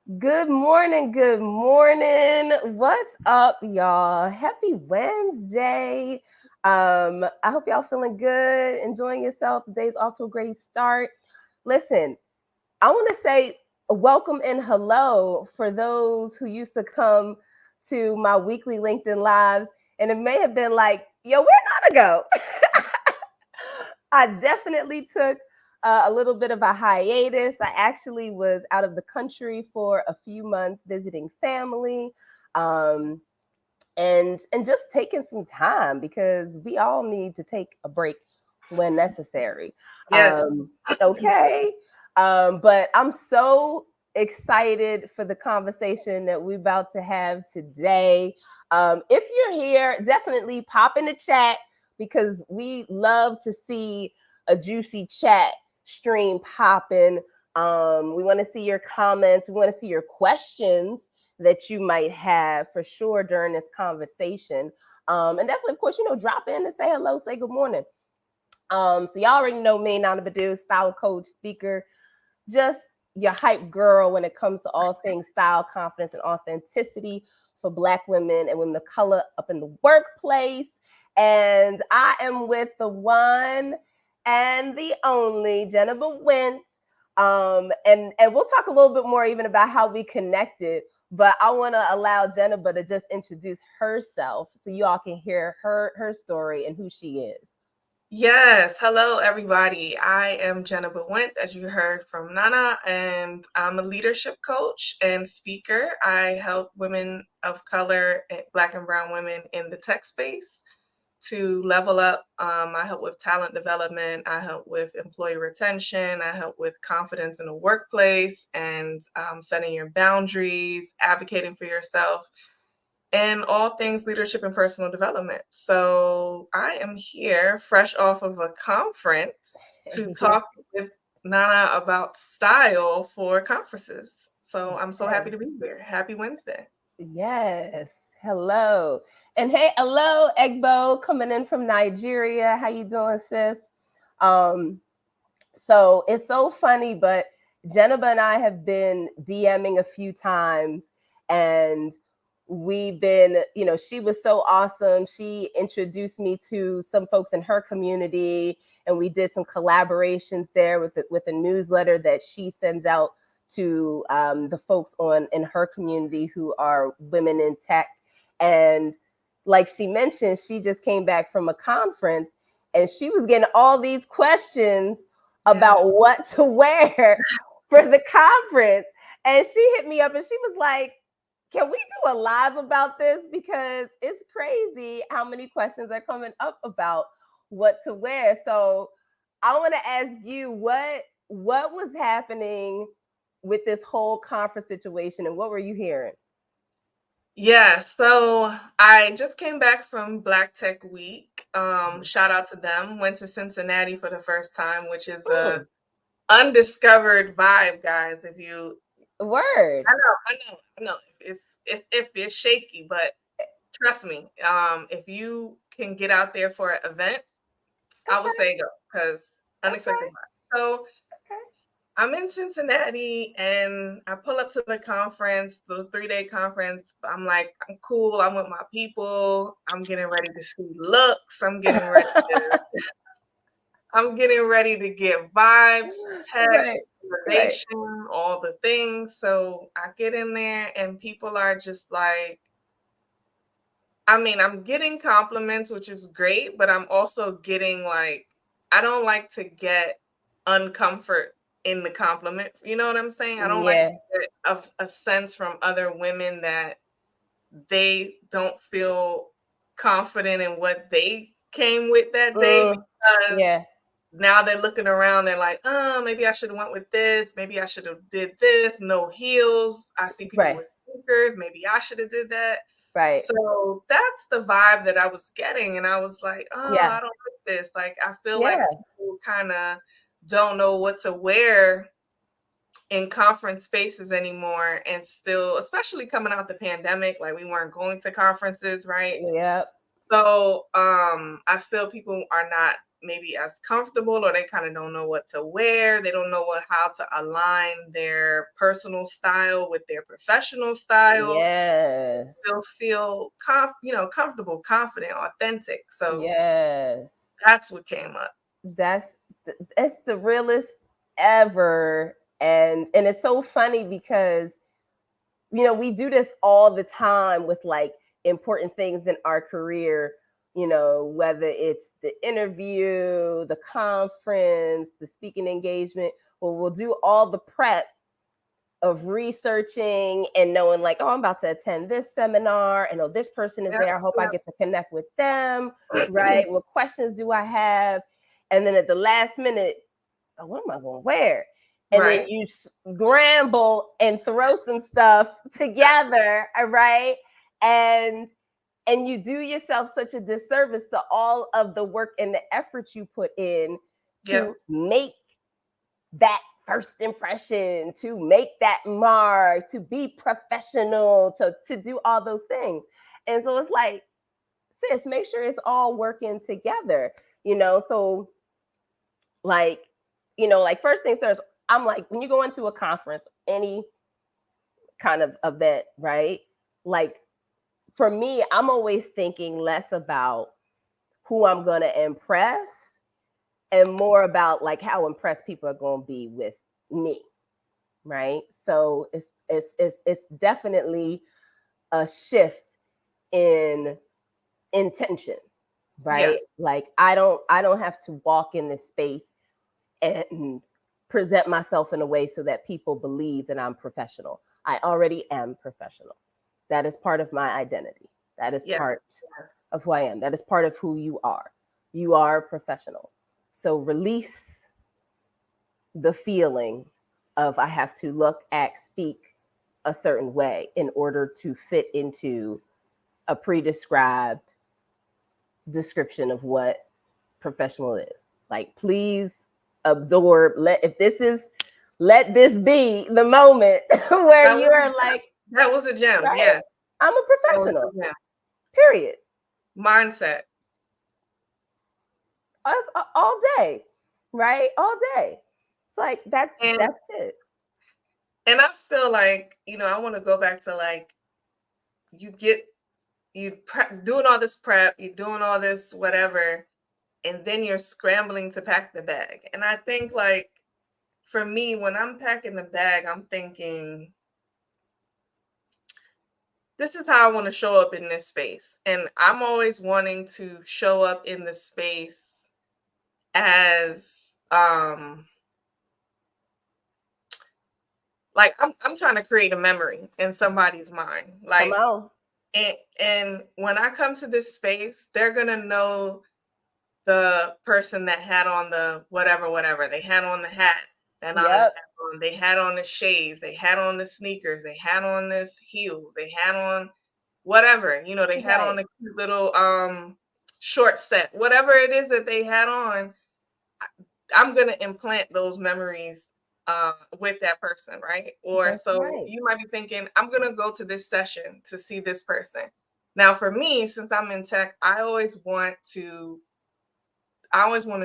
Good morning, good morning. What's up, y'all? Happy Wednesday. I hope y'all feeling good, enjoying yourself. The day's off to a great start. Listen, I want to say welcome and hello for those who used to come to my weekly LinkedIn lives, and it may have been like, yo, where not to go? I definitely took a little bit of a hiatus. I actually was out of the country for a few months visiting family. Um, and just taking some time because we all need to take a break when necessary. Yes. Okay. But I'm so excited for the conversation that we're about to have today. If you're here, definitely pop in the chat because we love to see a juicy chat stream popping. We want to see your comments. We want to see your questions that you might have for sure during this conversation. And definitely, of course, drop in and say hello, say good morning. So y'all already know me, Nana Badu, style coach, speaker, just your hype girl when it comes to all things style, confidence, and authenticity for Black women and women of color up in the workplace. And I am with the one and the only Jennifer Wentz. And we'll talk a little bit more even about how we connected. But I want to allow Jennifer to just introduce herself so you all can hear her story and who she is. Yes. Hello, everybody. I am Jenna Went, as you heard from Nana, and I'm a leadership coach and speaker. I help women of color, Black and brown women in the tech space to level up. I help with talent development. I help with employee retention. I help with confidence in the workplace and setting your boundaries, advocating for yourself and all things leadership and personal development. So I am here fresh off of a conference to Yeah. talk with Nana about style for conferences. So I'm so Yes. happy to be here. Happy Wednesday. Yes. Hello. And hey, hello, Egbo, coming in from Nigeria. How you doing, sis? Um, so it's so funny, but Jennifer and I have been DMing a few times, and we've been, she was so awesome. She introduced me to some folks in her community, and we did some collaborations there with a newsletter that she sends out to the folks on in her community who are women in tech. And like she mentioned, she just came back from a conference, and she was getting all these questions Yeah. about what to wear for the conference. And she hit me up and she was like, can we do a live about this? Because it's crazy how many questions are coming up about what to wear. So I want to ask you what was happening with this whole conference situation and what were you hearing? Yeah, so I just came back from Black Tech Week. Shout out to them. Went to Cincinnati for the first time, which is a Mm, undiscovered vibe, guys. If you, word. I know, if it's shaky, but trust me, if you can get out there for an event, I would Okay. say go because unexpected Okay. vibe. So Okay. I'm in Cincinnati and I pull up to the conference, the 3-day conference. I'm like, I'm cool. I'm with my people. I'm getting ready to see looks. I'm getting ready to get vibes, tech, Right. Right. innovation, all the things. So I get in there and people are just like, I mean, I'm getting compliments, which is great, but I'm also getting like, I don't like to get uncomfort in the compliment. You know what I'm saying? I don't like to Yeah. get a sense from other women that they don't feel confident in what they came with that day Mm, because yeah. now they're looking around. They're like, oh, maybe I should have went with this. Maybe I should have did this. No heels. I see people Right. with sneakers. Maybe I should have did that. Right. So that's the vibe that I was getting. And I was like, oh, Yeah. I don't like this. Like, I feel like Yeah. people kind of don't know what to wear in conference spaces anymore. And still, especially coming out the pandemic, like we weren't going to conferences, right? Yep. So I feel people are not maybe as comfortable, or they kind of don't know what to wear. They don't know how to align their personal style with their professional style. Yes. They'll feel comfortable, confident, authentic. So Yes. that's what came up. That's that's the realest ever. And it's so funny because we do this all the time with like important things in our career, whether it's the interview, the conference, the speaking engagement. Well, we'll do all the prep of researching and knowing like, oh, I'm about to attend this seminar and oh, this person is Yeah, there. I hope I yeah. get to connect with them. Right. What questions do I have? And then at the last minute, oh, what am I going to wear? And then Right. you scramble and throw some stuff together, right? And you do yourself such a disservice to all of the work and the effort you put in Yep. to make that first impression, to make that mark, to be professional, to do all those things. And so it's like, sis, make sure it's all working together, So like, like first things first, I'm like, when you go into a conference, any kind of event, right? Like for me, I'm always thinking less about who I'm gonna impress and more about like how impressed people are gonna be with me, right? So it's definitely a shift in intention, Yeah. right? Like I don't have to walk in this space and present myself in a way so that people believe that I'm professional. I already am professional. That is part of my identity. That is Yeah. part of who I am. That is part of who you are. You are a professional. So release the feeling of I have to look, act, speak a certain way in order to fit into a pre-described description of what professional is. Like, please absorb. Let this be the moment where you're like, that was a gem. right, Yeah. I'm a That was professional. a gem. Period. Mindset. Us all day, right? All day. It's like that's And it. I feel like, I want to go back to like doing all this prep, you're doing all this whatever, and then you're scrambling to pack the bag. And I think like for me, when I'm packing the bag, I'm thinking, this is how I want to show up in this space. And I'm always wanting to show up in the space as like I'm trying to create a memory in somebody's mind. Come Like on. and when I come to this space, they're gonna know the person that had on the whatever. They had on the hat that Nana had Yep. on. They had on the shades. They had on the sneakers. They had on this heels. They had on whatever. They had on Right. a cute little short set. Whatever it is that they had on, I'm gonna implant those memories with that person, right? Or That's so right. you might be thinking, I'm gonna go to this session to see this person. Now, for me, since I'm in tech, I always want to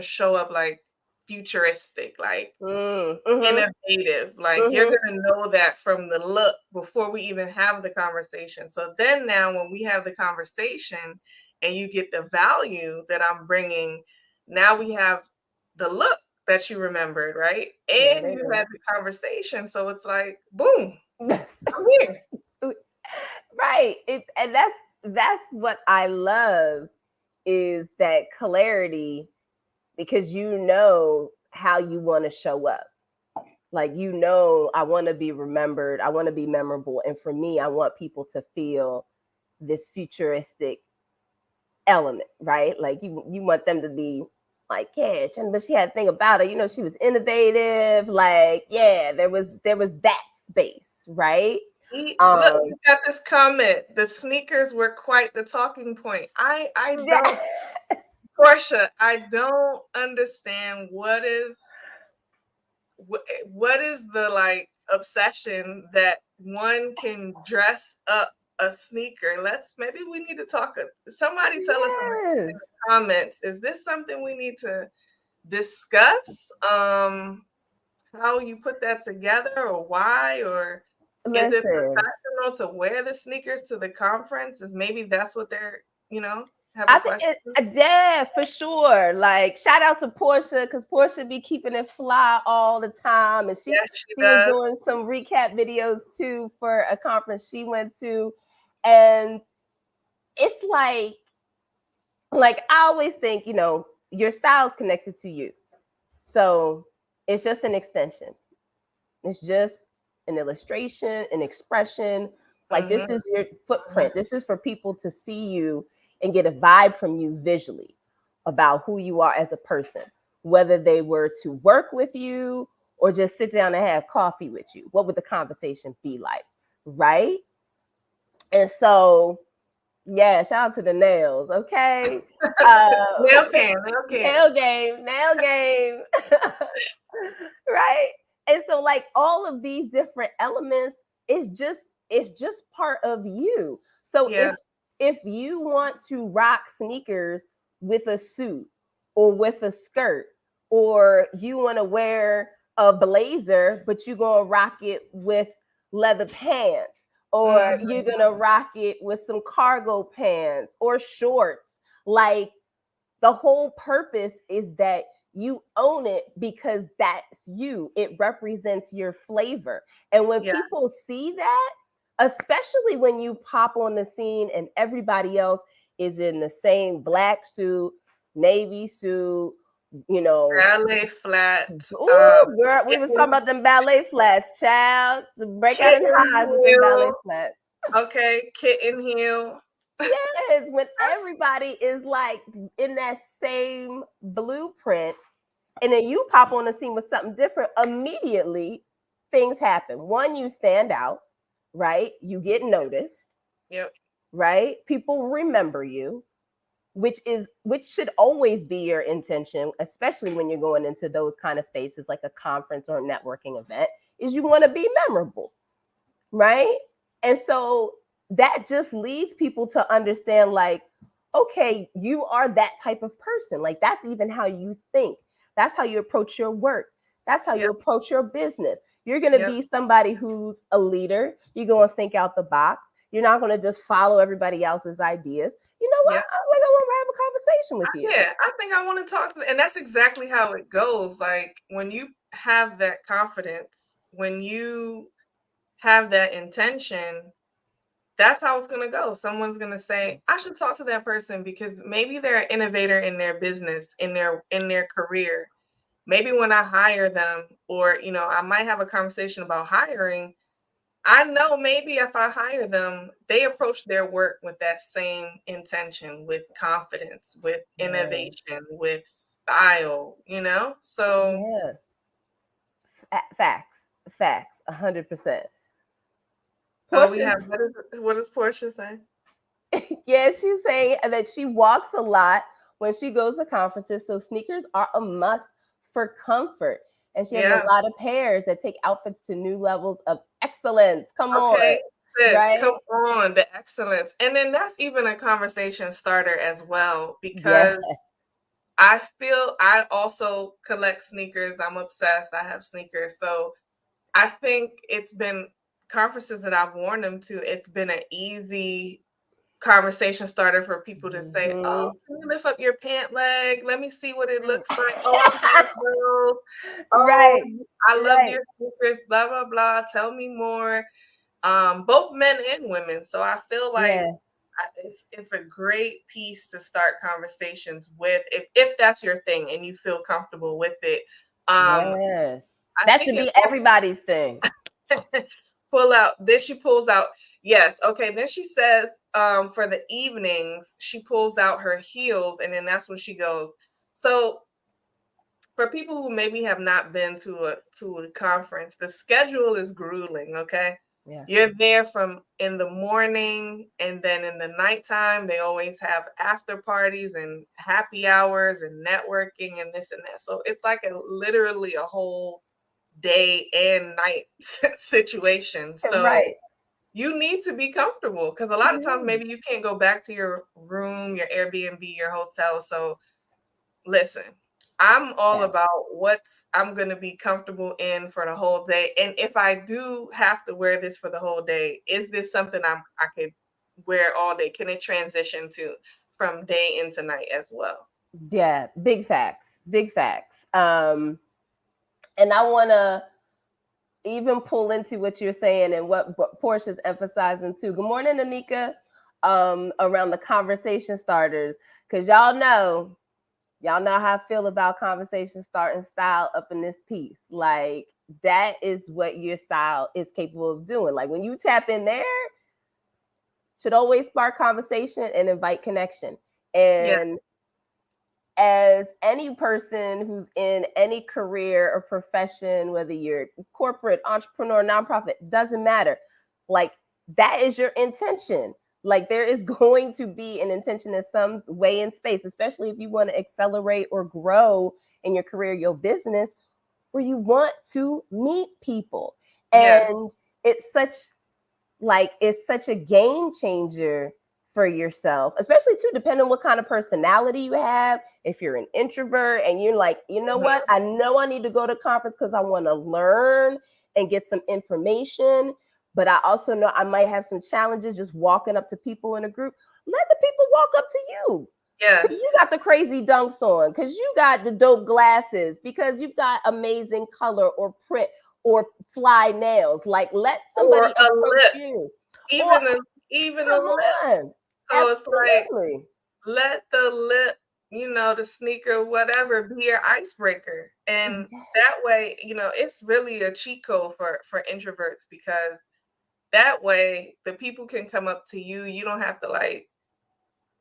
show up like futuristic, like Mm-hmm. innovative. Like you're Mm-hmm. gonna know that from the look before we even have the conversation. So then now when we have the conversation and you get the value that I'm bringing, now we have the look that you remembered, right? There And it you is. had the conversation. So it's like, boom, That's I'm here. right. And that's what I love is that clarity because you know how you want to show up. Like I want to be remembered, I want to be memorable, and for me, I want people to feel this futuristic element, right? Like you want them to be like, yeah, but she had a thing about her, she was innovative. Like, yeah, there was that space, right? Look, Um, we got this comment. The sneakers were quite the talking point. I yeah. don't Portia, I don't understand what is the like obsession that one can dress up a sneaker? Maybe we need to talk. Somebody tell us in Yes. the comments. Is this something we need to discuss? How you put that together, or why, or is it Listen, professional to wear the sneakers to the conference? Is maybe that's what they're, have a I think question? yeah, for sure. Like shout out to Portia because Portia be keeping it fly all the time, and Yes, she she was does. doing some recap videos too for a conference she went to, and it's like I always think, your style's connected to you, so it's just an extension. It's just an illustration, an expression. Like this Mm-hmm. is your footprint. This is for people to see you and get a vibe from you visually about who you are as a person, whether they were to work with you or just sit down and have coffee with you. What would the conversation be like? Right? And so, yeah, shout out to the nails, okay? Nail can, nail can. Nail game. Right? And so like all of these different elements it's just part of you. So Yeah. if you want to rock sneakers with a suit or with a skirt, or you want to wear a blazer but you're going to rock it with leather pants, or Mm-hmm. you're going to rock it with some cargo pants or shorts, like the whole purpose is that you own it because that's you. It represents your flavor. And when Yeah. people see that, especially when you pop on the scene and everybody else is in the same black suit, navy suit, Ballet flat. ooh, girl, we was talking Kitten, about them ballet flats, child, to break out in kitten highs with them ballet heel. flats. Okay, kitten heel. Yes, when everybody is like in that same blueprint, and then you pop on the scene with something different, immediately things happen. One, you stand out, right? You get noticed, Yep. right? People remember you, which should always be your intention, especially when you're going into those kind of spaces like a conference or a networking event, is you want to be memorable, right? And so that just leads people to understand, like, okay, you are that type of person. Like, that's even how you think. That's how you approach your work. That's how you Yep. approach your business. You're going to Yep. be somebody who's a leader. You're going to think out the box. You're not going to just follow everybody else's ideas. You know what? Yep. Like, I want to have a conversation with you. Yeah, I think I want to talk to, and that's exactly how it goes. Like when you have that confidence, when you have that intention, that's how it's going to go. Someone's going to say, I should talk to that person because maybe they're an innovator in their business, in their career. Maybe when I hire them, or I might have a conversation about hiring. I know maybe if I hire them, they approach their work with that same intention, with confidence, with Yeah. innovation, with style, So Yeah. Facts, 100%. we Portia, have, what does Portia say? yeah, she's saying that she walks a lot when she goes to conferences, so sneakers are a must for comfort. And she has a Yeah. lot of pairs that take outfits to new levels of excellence. Come on, Okay, sis, right? come on, the excellence. And then that's even a conversation starter as well, Yeah, because I feel I also collect sneakers. I'm obsessed. I have sneakers. So I think it's been conferences that I've worn them to, it's been an easy conversation starter for people to say, "Oh, Mhm. can you lift up your pant leg? Let me see what it looks like. Oh, I like those. Oh, Right, I love right. your sneakers, blah, blah, blah. Tell me more." Both men and women. So I feel like Yeah, it's a great piece to start conversations with, if that's your thing and you feel comfortable with it. yes. I That think should it be everybody's thing. pull out. Then she pulls out. Yes. Okay. Then she says, for the evenings, she pulls out her heels, and then that's when she goes. So for people who maybe have not been to a conference, the schedule is grueling. Okay. Yeah. You're there from in the morning, and then in the nighttime, they always have after parties and happy hours and networking and this and that. So it's like literally a whole day and night situation. So Right. you need to be comfortable, because a lot of times maybe you can't go back to your room, your Airbnb, your hotel. So listen, I'm all Yes. about what I'm going to be comfortable in for the whole day. And if I do have to wear this for the whole day, is this something I could wear all day? Can it transition to from day into night as well? Yeah, big facts. Big facts. And I want to even pull into what you're saying and what Portia's emphasizing too. Good morning, Anika. Around the conversation starters, because y'all know how I feel about conversation starting style up in this piece. Like that is what your style is capable of doing. Like when you tap in there, should always spark conversation and invite connection. Yeah. And as any person who's in any career or profession, whether you're corporate, entrepreneur, nonprofit, doesn't matter. Like that is your intention. Like there is going to be an intention in some way in space, especially if you want to accelerate or grow in your career, your business, where you want to meet people. Yes. And it's such a game changer for yourself, especially too, depending on what kind of personality you have. If you're an introvert and you're like, you know what, I know I need to go to conference because I want to learn and get some information, but I also know I might have some challenges just walking up to people in a group. Let the people walk up to you. Because Yes. you got the crazy dunks on, because you got the dope glasses, because you've got amazing color or print or fly nails. Like let Or somebody a approach lip. you. Or Even a come lip. on. So it's like, Absolutely. let the lip, the sneaker, whatever, be your icebreaker. And that way, it's really a cheat code for introverts, because that way the people can come up to you. You don't have to like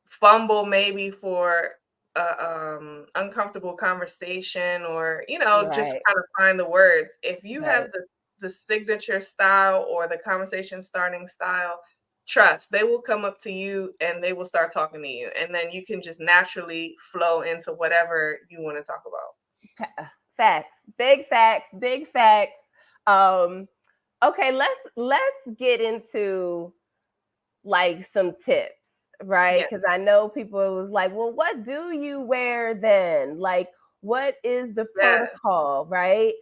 fumble maybe for a uncomfortable conversation, or just Right. kind of find the words. If you have Right. the signature style or the conversation starting style, trust they will come up to you and they will start talking to you, and then you can just naturally flow into whatever you want to talk about. Facts. Big facts. Big facts. Um, okay, let's get into like some tips, right? Yeah. Because I know people was like, well, what do you wear then? Like, what is the Yes. protocol, right?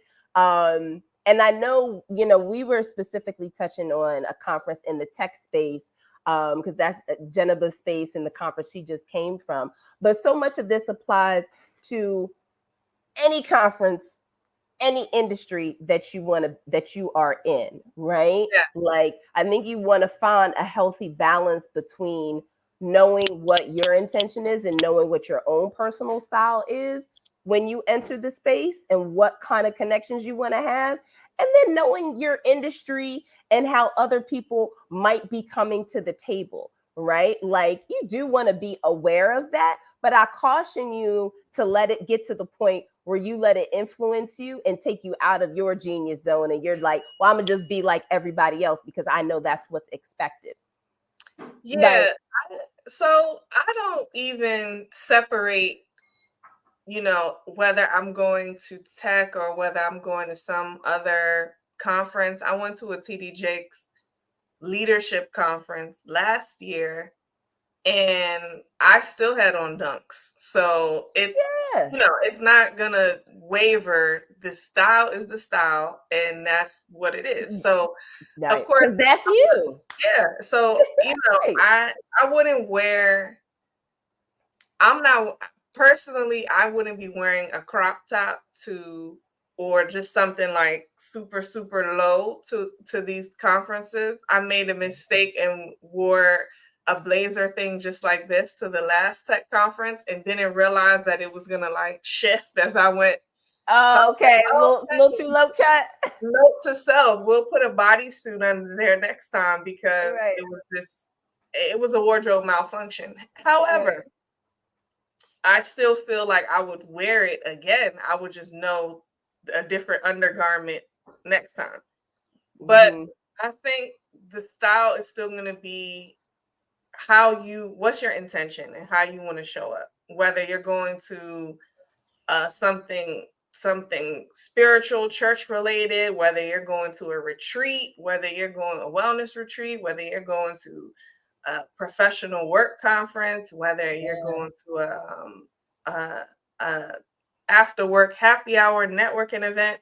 And I know, we were specifically touching on a conference in the tech space, because that's Geneva's space in the conference she just came from. But so much of this applies to any conference, any industry that you are in, right? Yeah. Like I think you want to find a healthy balance between knowing what your intention is and knowing what your own personal style is when you enter the space and what kind of connections you want to have, and then knowing your industry and how other people might be coming to the table, right? Like you do want to be aware of that, but I caution you to let it get to the point where you let it influence you and take you out of your genius zone, and you're like, well, I'm gonna just be like everybody else because I know that's what's expected. Yeah. Like, So I don't even separate, whether I'm going to tech or whether I'm going to some other conference. I went to a TD Jakes leadership conference last year, and I still had on dunks. So yeah, it's not gonna waver. The style is the style, and that's what it is. So of right, course, because that's you. yeah. So Right. I wouldn't wear. I'm not personally. I wouldn't be wearing a crop top to, or just something like super super low to these conferences. I made a mistake and wore a blazer thing just like this to the last tech conference, and didn't realize that it was gonna like shift as I went. So I Oh, was like, okay, a oh, little too low cut. note to self: we'll put a bodysuit under there next time, because Right, it was a wardrobe malfunction. right. However, I still feel like I would wear it again. I would just know a different undergarment next time. But Mm-hmm. I think the style is still going to be what's your intention and how you want to show up. Whether you're going to something something spiritual, church related, whether you're going to a retreat, whether you're going a wellness retreat, whether you're going to a professional work conference, whether you're Yeah. going to a after work happy hour networking event,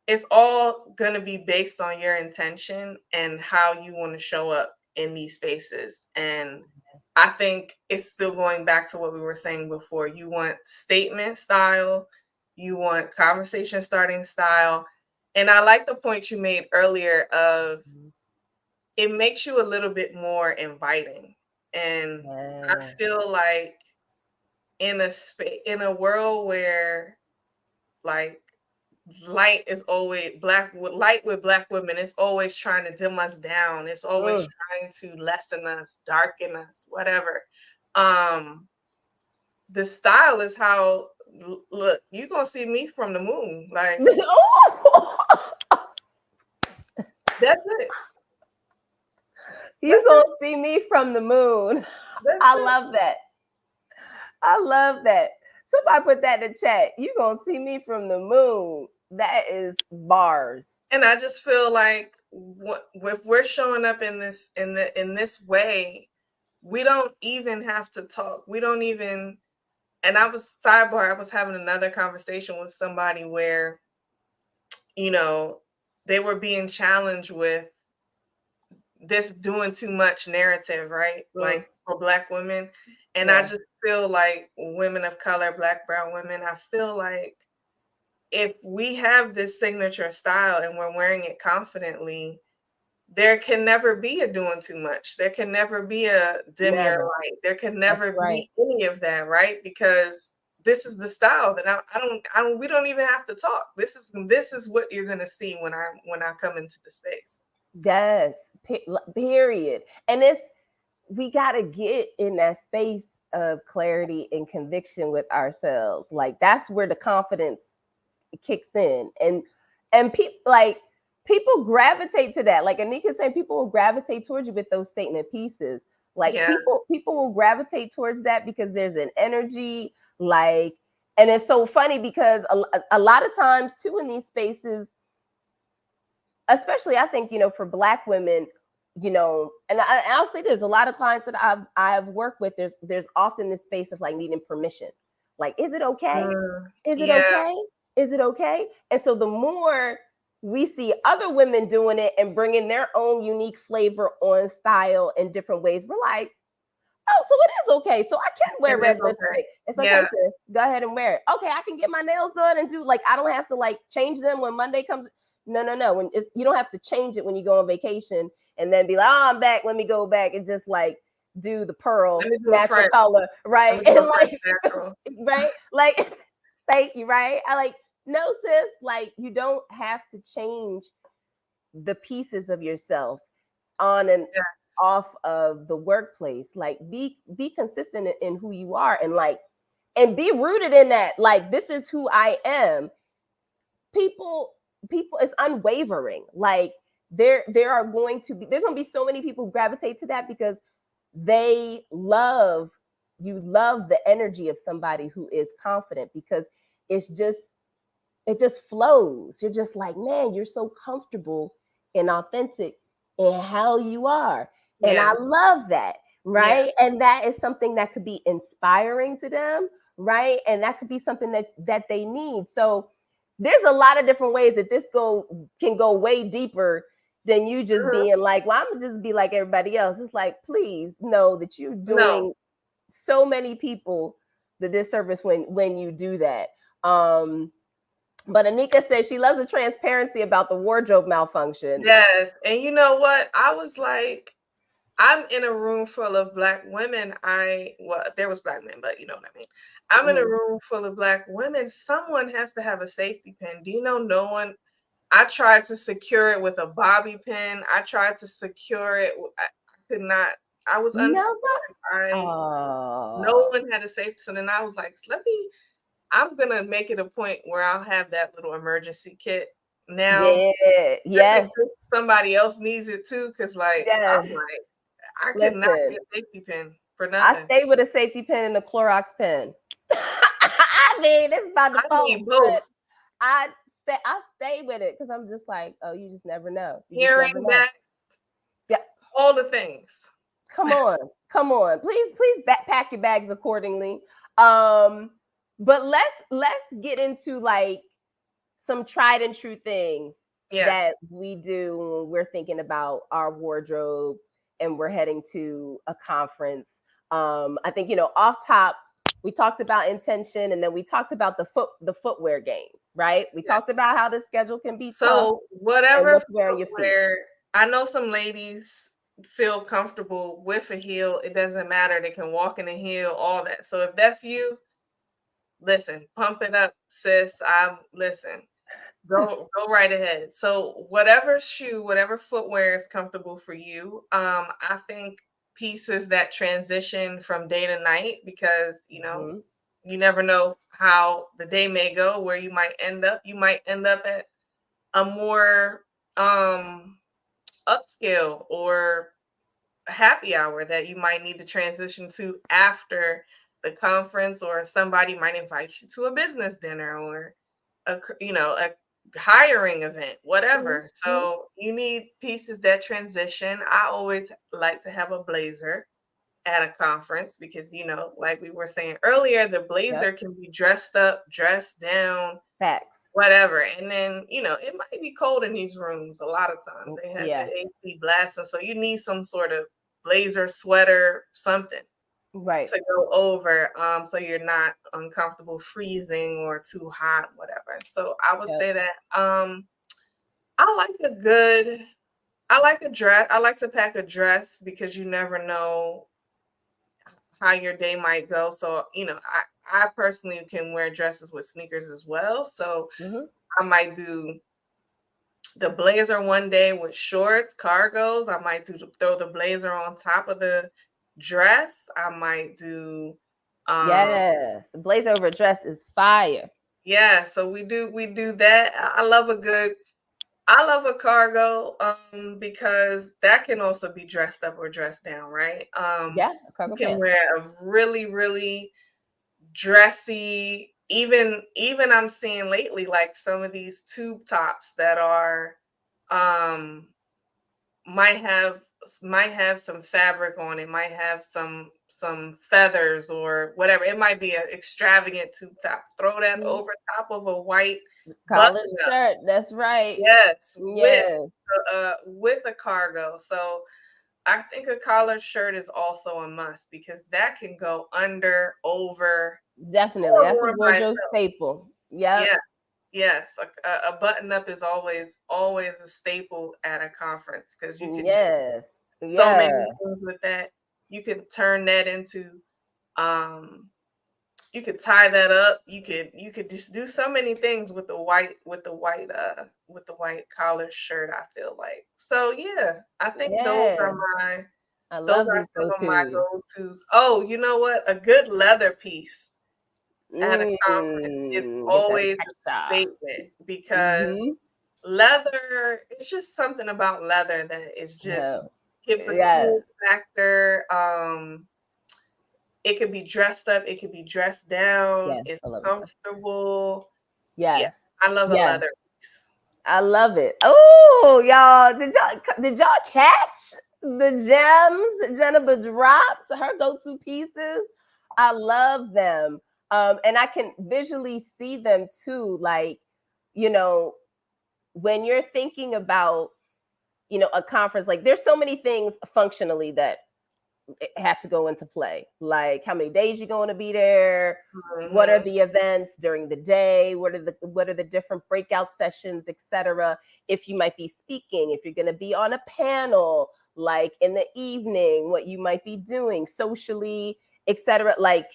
it's all going to be based on your intention and how you want to show up in these spaces. And I think it's still going back to what we were saying before. You want statement style, you want conversation starting style. And I like the point you made earlier of it makes you a little bit more inviting. And I Yeah. feel like in a world where like light with black women, it's always trying to dim us down, it's always Mm. trying to lessen us, darken us, whatever. um the style is how look, you gonna see me from the moon, like that's it. You That's gonna it. see me from the moon. That's I it. love that. I love that. Somebody put that in the chat. You gonna see me from the moon. That is bars. And I just feel like if we're showing up in this way, we don't even have to talk. We don't even. And I was having another conversation with somebody where, you know, they were being challenged with this doing too much narrative, right? Mm. Like for Black women. And I Yeah. just feel like women of color, Black, brown women, I feel like if we have this signature style and we're wearing it confidently, there can never be a doing too much. There can never be a dim your Never. light. There can That's never right. be any of that, right? Because this is the style that we don't even have to talk. This is what you're gonna see when I come into the space. Yes. Period. And we gotta get in that space of clarity and conviction with ourselves. Like that's where the confidence kicks in. And people gravitate to that. Like Anika said, people will gravitate towards you with those statement pieces. Like Yeah. people will gravitate towards that because there's an energy, like, and it's so funny because a lot of times too in these spaces, especially I think, for Black women, and I'll say this, a lot of clients that I've worked with, there's often this space of like needing permission. Like, is it okay? Is it Yeah. okay? Is it okay? And so the more we see other women doing it and bringing their own unique flavor on style in different ways, we're like, oh, so it is okay. So I can wear It is red okay. lipstick. It's okay, Yeah. sis. Go ahead and wear it. Okay, I can get my nails done and do like I don't have to like change them when Monday comes. No, no, no. You don't have to change it when you go on vacation and then be like, oh, I'm back. Let me go back and just like do the pearl Let me do a natural French. color, Let right? me do And a French like, natural. right? Like, thank you, right? I like, no, sis. Like, you don't have to change the pieces of yourself on and Yes. off of the workplace. Like be consistent in who you are and be rooted in that. Like this is who I am. People it's unwavering. Like there are going to be there's going to be so many people who gravitate to that because they love you love the energy of somebody who is confident because it's just it just flows. You're just like, man, you're so comfortable and authentic in how you are. And Yeah. I love that, Yeah. right? And that is something that could be inspiring to them, right? And that could be something that they need. So there's a lot of different ways that this can go way deeper than you just Mhm. being like, well, I'm gonna just be like everybody else. It's like, please know that you're No. doing so many people the disservice when you do that. But Anika says she loves the transparency about the wardrobe malfunction. Yes. And you know what? I was like, I'm in a room full of Black women. Well, there was Black men, but you know what I mean. I'm in a Mhm. room full of Black women. Someone has to have a safety pin. Do you know no one? I tried to secure it with a bobby pin. I tried to secure it. I could not. I was unsecure. Never. No Oh, one had a safety. So then I was like, I'm gonna make it a point where I'll have that little emergency kit now, yeah. just in Yes. case somebody else needs it too. Cause like I'm Yes. like, I could not Listen, get a safety pin for I nothing. stay with a safety pin and a Clorox pen. I mean, it's by I default, need but both. I stay with it because I'm just like, oh, you just never know. You just never Hearing know. that, Yeah. all the things. Come on, come on. Please pack your bags accordingly. Um, but let's get into like some tried and true things that Yes. we do when we're thinking about our wardrobe and we're heading to a conference. I think off top we talked about intention, and then we talked about the footwear game, right? We Yes. talked about how the schedule can be tough So and whatever what's wearing your feet. footwear, I know some ladies feel comfortable with a heel. It doesn't matter. They can walk in a heel, all that. So if that's you, listen, pump it up, sis. Listen. Go right ahead. So whatever shoe, whatever footwear is comfortable for you. I think pieces that transition from day to night, because Mhm. you never know how the day may go, where you might end up. You might end up at a more upscale or happy hour that you might need to transition to after the conference, or somebody might invite you to a business dinner, or a hiring event, whatever. Mhm. So you need pieces that transition. I always like to have a blazer at a conference because, like we were saying earlier, the blazer Yep. can be dressed up, dressed down, Facts. whatever. And then, it might be cold in these rooms. A lot of times they have the Yes. AC blasting. So you need some sort of blazer, sweater, something Right. to go over, so you're not uncomfortable freezing or too hot, whatever. So I would Yep. say that I like a good I like a dress. I like to pack a dress because you never know how your day might go. So, I personally can wear dresses with sneakers as well. So Mhm. I might do the blazer one day with shorts, cargos. I might throw the blazer on top of the dress. I might do um Yes, the blazer over a dress is fire. yeah, so we do that. I love a cargo because that can also be dressed up or dressed down, right? Yeah, a You cargo can pants. wear a really, really dressy, even I'm seeing lately like some of these tube tops that are um might have might have some fabric on it, might have some feathers or whatever. It might be an extravagant tube top. Throw that Mhm. over top of a white button Collared up. shirt. That's right. Yes, Yes, with a cargo. So I think a collared shirt is also a must because that can go under, over, definitely. or That's a worn by wardrobe itself. staple. Yep. Yeah. Yes, a button up is always a staple at a conference because you can do Yes. so many Yeah. things with that. You can turn that into um you could tie that up. You could just do so many things with the white collar shirt, I feel like. So yeah, I think Yes. I those love are these some of my go-tos. go-tos. Oh, you know what? A good leather piece at a conference is Get that always a texture. statement because Mm-hmm. leather, it's just something about leather that is Yeah. just gives a Yes. cool factor. It could be dressed up, it could be dressed down, Yes. it's I love it. comfortable. Yeah, Yes. I love a Yes. leather piece. I love it. Oh, y'all, did y'all catch the gems Jennifer dropped? Her go-to pieces. I love them. And I can visually see them too. Like, you know, when you're thinking about, a conference, like there's so many things functionally that have to go into play, like how many days you're going to be there, what are Mhm. the events during the day, what are the different breakout sessions, etc. If you might be speaking, if you're going to be on a panel, like in the evening, what you might be doing socially, etc. Like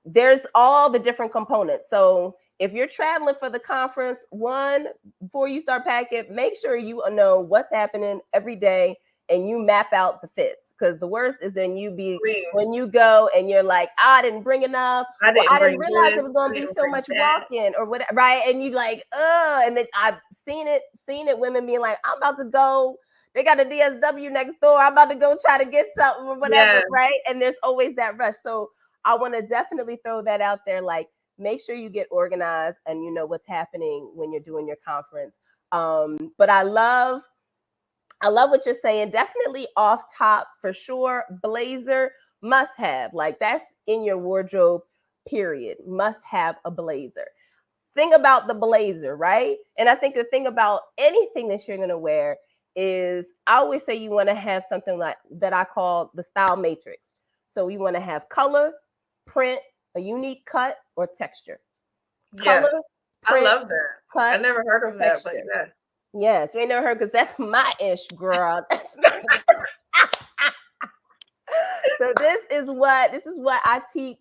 there's all the different components. So if you're traveling for the conference, one, before you start packing, make sure you know what's happening every day and you map out the fits. Because the worst is then when Please. you go and you're like, I didn't bring enough. I Well, didn't I didn't bring realize this, it was gonna I be didn't so bring much that. walking or whatever, right? And you like, and then I've seen it, women being like, I'm about to go. They got a DSW next door. I'm about to go try to get something or whatever, Yeah. right? And there's always that rush. So I want to definitely throw that out there. Like, make sure you get organized and you know what's happening when you're doing your conference. But I love what you're saying. Definitely off top for sure. Blazer must have. Like that's in your wardrobe, period. Must have a blazer. Thing about the blazer, right? And I think the thing about anything that you're gonna wear is I always say you want to have something like that I call the style matrix. So you want to have color, print, a unique cut, or texture. Color, Yes. I print, love that. I cut, never heard of that, but texture. yes. Yes, you ain't never heard because that's my ish, girl. That's my so this is what I teach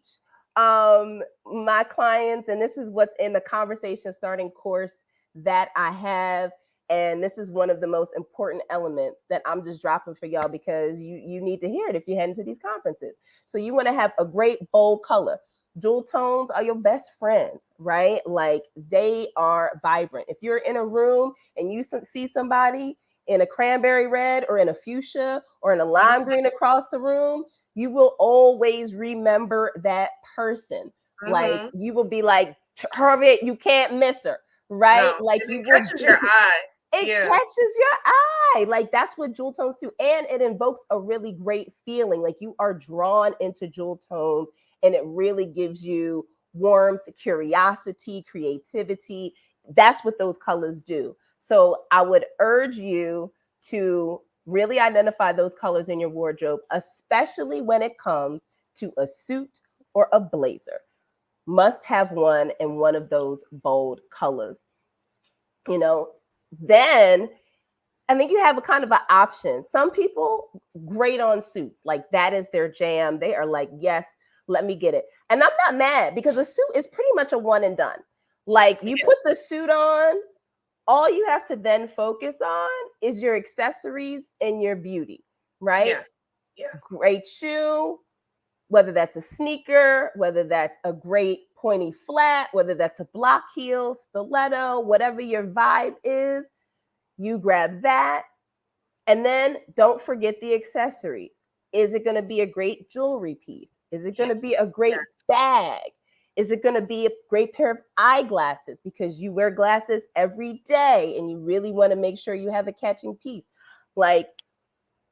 my clients, and this is what's in the conversation starting course that I have. And this is one of the most important elements that I'm just dropping for y'all because you need to hear it if you head into these conferences. So you want to have a great bold color. Jewel tones are your best friends, right? Like they are vibrant. If you're in a room and you see somebody in a cranberry red or in a fuchsia or in a lime green across the room, you will always remember that person. Like Mm-hmm. you will be like, Harriet, you can't miss her, right? No, Like and you it will catches be, your eye. it Yeah. catches your eye. Like that's what jewel tones do. And it invokes a really great feeling. Like you are drawn into jewel tones and it really gives you warmth, curiosity, creativity. That's what those colors do. So I would urge you to really identify those colors in your wardrobe, especially when it comes to a suit or a blazer. Must have one in one of those bold colors. You know, then I think you have a kind of an option. Some people great on suits, like that is their jam. They are like, yes, let me get it. And I'm not mad because a suit is pretty much a one and done. Like you Yeah. put the suit on, all you have to then focus on is your accessories and your beauty, right? Yeah. Yeah. Great shoe, whether that's a sneaker, whether that's a great pointy flat, whether that's a block heel, stiletto, whatever your vibe is, you grab that. And then don't forget the accessories. Is it going to be a great jewelry piece? Is it going Yes. to be a Yes. great bag? Is it going to be a great pair of eyeglasses because you wear glasses every day and you really want to make sure you have a catching piece? Like,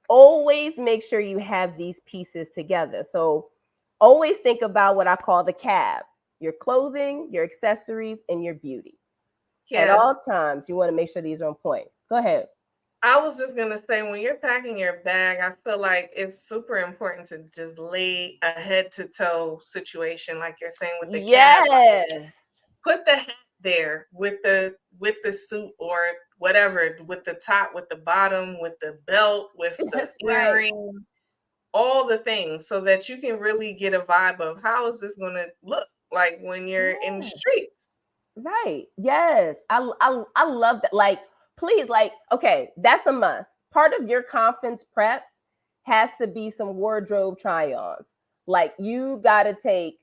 always make sure you have these pieces together. So, always think about what I call the cab: your clothing, your accessories, and your beauty. At Yeah. all times, you want to make sure these are on point. Go ahead. I was just gonna say when you're packing your bag, I feel like it's super important to just lay a head to toe situation, like you're saying with the cab. Yes. Put the hat there with the suit or whatever, with the top, with the bottom, with the belt, with the That's right. earring, all the things, so that you can really get a vibe of how is this gonna look like when you're in the Yeah. streets. Right. Yes. I love that. Like, please, like, okay, that's a must. Part of your conference prep has to be some wardrobe try-ons. Like, you got to take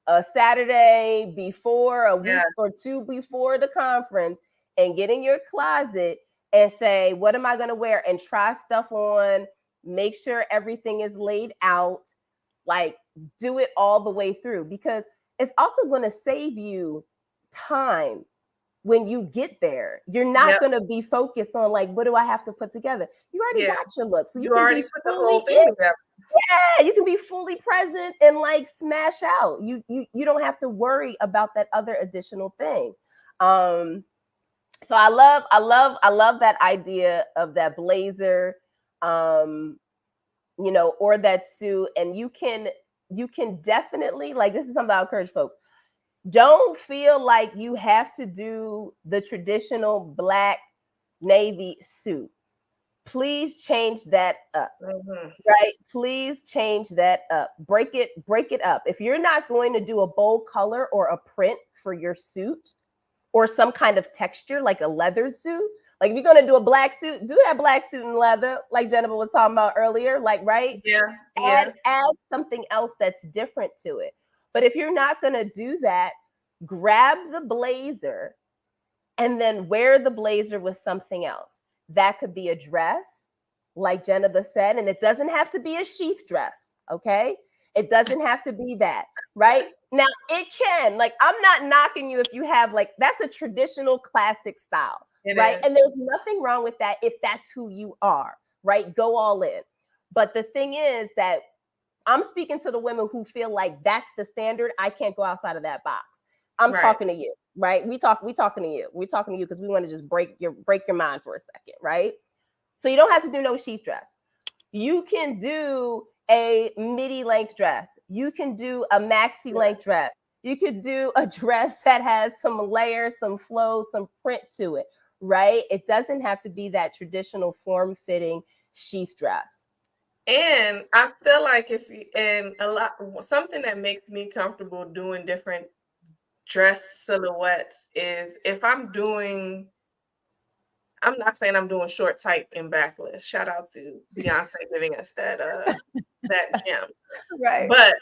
a Saturday before, a Yeah. week or two before the conference, and get in your closet and say, what am I going to wear? And try stuff on, make sure everything is laid out. Like, do it all the way through because it's also going to save you time when you get there. You're not Yep. going to be focused on, like, what do I have to put together? You already Yeah. got your look. So you You can already be put the fully whole thing together. yeah, you can be fully present and like smash out. You don't have to worry about that other additional thing. Um, so I love that idea of that blazer, um, or that suit, and you can definitely, like, this is something I encourage folks. Don't feel like you have to do the traditional black navy suit. Please change that up. Mhm. Right? Please change that up. Break it up. If you're not going to do a bold color or a print for your suit or some kind of texture like a leathered suit, like if you're going to do a black suit, do that black suit in leather like Jennifer was talking about earlier, like, right? Yeah. add Yeah. add something else that's different to it. But if you're not going to do that, grab the blazer and then wear the blazer with something else. That could be a dress, like Jennifer said, and it doesn't have to be a sheath dress, okay? It doesn't have to be that. right? Now it can, like, I'm not knocking you if you have like that's a traditional classic style, It right? is. And there's nothing wrong with that if that's who you are, right? Go all in. But the thing is that I'm speaking to the women who feel like that's the standard. I can't go outside of that box. I'm Right. talking to you, right? We talking to you. We're talking to you because we want to just break your mind for a second, right? So you don't have to do no sheath dress. You can do a midi length dress. You can do a maxi length dress. You could do a dress that has some layers, some flow, some print to it, right? It doesn't have to be that traditional form fitting sheath dress. And I feel like if you, and a lot, something that makes me comfortable doing different dress silhouettes is if I'm not saying I'm doing short, tight, and backless. Shout out to Beyonce giving us that gem. Right. But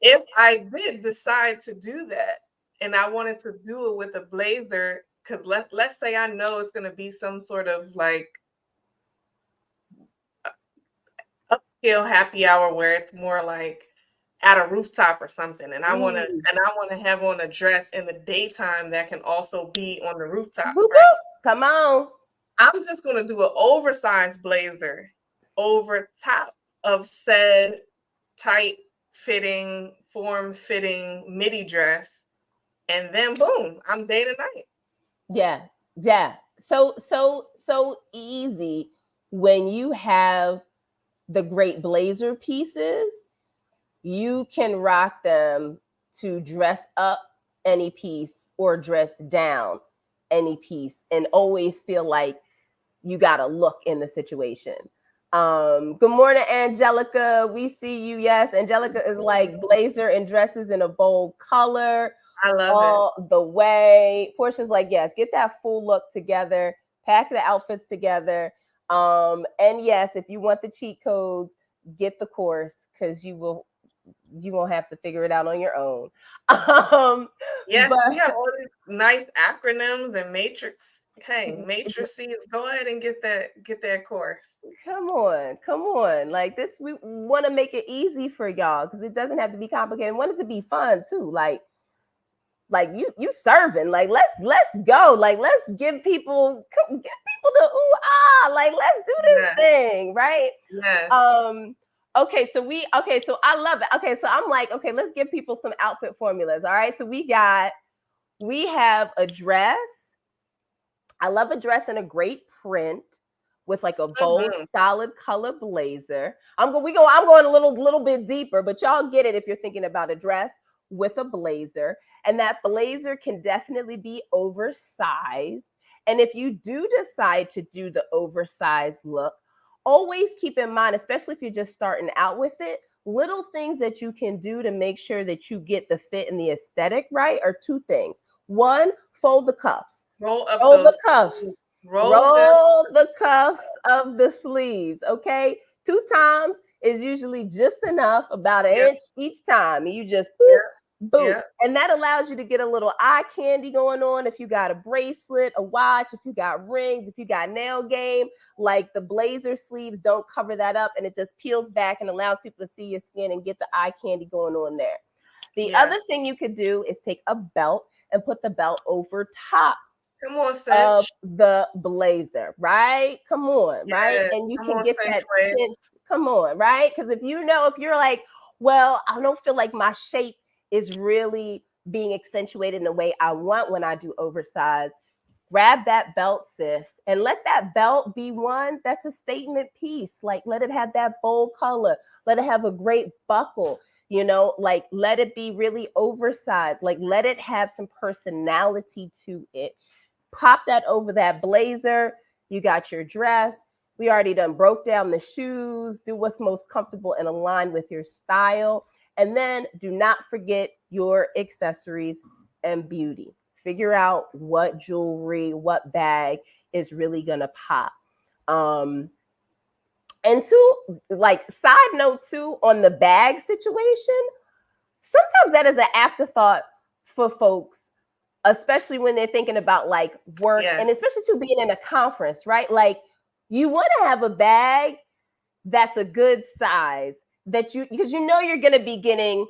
if I did decide to do that and I wanted to do it with a blazer, because let's say I know it's going to be some sort of like upscale happy hour where it's more like at a rooftop or something, and I want to have on a dress in the daytime that can also be on the rooftop, Boop, right? boop. Come on. I'm just going to do an oversized blazer over top of said tight fitting, form fitting midi dress. And then boom, I'm day to night. Yeah. Yeah. So easy when you have the great blazer pieces, you can rock them to dress up any piece or dress down any piece and always feel like you got a look in the situation. Good morning, Angelica. We see you. Yes, Angelica is like blazer and dresses in a bold color I love it. all the way. Portia's like, yes, get that full look together, pack the outfits together. And yes, if you want the cheat codes, get the course because you won't have to figure it out on your own. Yes, But we have all these nice acronyms and matrix. Hey, matrices, go ahead and get that course. come on, come on. Like this, we want to make it easy for y'all because it doesn't have to be complicated. We want it to be fun too. Like you serving. Like let's go. Like let's give people the ooh ah. Like let's do this thing, right? Yes. Okay, so I love it. Okay, so I'm like, okay, let's give people some outfit formulas. All right, so we have a dress. I love a dress in a great print with like a bold, solid color blazer. I'm going a little bit deeper, but y'all get it if you're thinking about a dress with a blazer. And that blazer can definitely be oversized. And if you do decide to do the oversized look, always keep in mind, especially if you're just starting out with it, little things that you can do to make sure that you get the fit and the aesthetic right are two things. One, fold the cuffs. Roll the cuffs. Roll the cuffs of the sleeves. Okay. 2 times is usually just enough, about an inch each time. And you just boom. And that allows you to get a little eye candy going on. If you got a bracelet, a watch, if you got rings, if you got nail game, like the blazer sleeves don't cover that up and it just peels back and allows people to see your skin and get the eye candy going on there. The other thing you could do is take a belt and put the belt over top of the blazer, right? Come on, right? And you can get that cinch. Come on, right? Because if you're like, well, I don't feel like my shape is really being accentuated in the way I want when I do oversized, grab that belt, sis, and let that belt be one that's a statement piece. Like, let it have that bold color, let it have a great buckle, like let it be really oversized, like let it have some personality to it. Pop that over that blazer. You got your dress. We already done broke down the shoes. Do what's most comfortable and aligned with your style. And then do not forget your accessories and beauty. Figure out what jewelry, what bag is really gonna pop. And like side note too, on the bag situation, sometimes that is an afterthought for folks, especially when they're thinking about like work and especially too being in a conference, right? Like you want to have a bag that's a good size that because you're going to be getting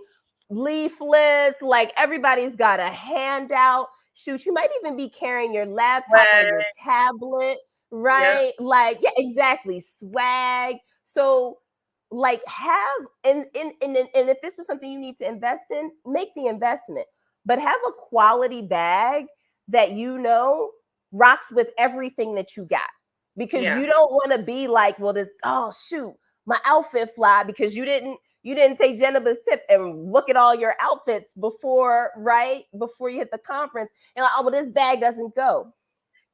leaflets, like everybody's got a handout. Shoot, you might even be carrying your laptop or Swag. your tablet, Yeah. right? Like, yeah, exactly. Swag. So, like, have and if this is something you need to invest in, make the investment. But have a quality bag that you know rocks with everything that you got. Because Yeah. you don't want to be like, well, this, oh shoot, my outfit fly because you didn't take Jennifer's tip and look at all your outfits before, right? Before you hit the conference. And like, oh, well, this bag doesn't go.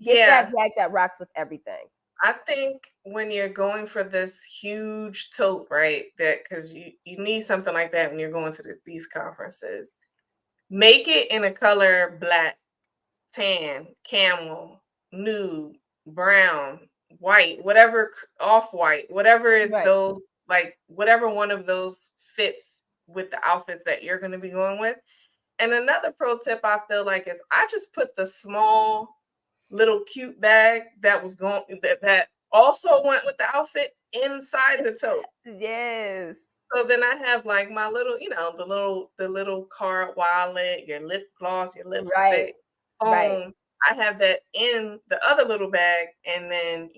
Get that Yeah. bag that rocks with everything. I think when you're going for this huge tote, right? That because you need something like that when you're going to these conferences. Make it in a color black, tan, camel, nude, brown, white, whatever off white, whatever is Right. those, like whatever one of those fits with the outfits that you're going to be going with. And another pro tip I feel like is I just put the small little cute bag that was going that also went with the outfit inside the tote. Yes. So then I have like my little, the little card wallet, your lip gloss, your Right. lipstick, Right. phone. I have that in the other little bag, and then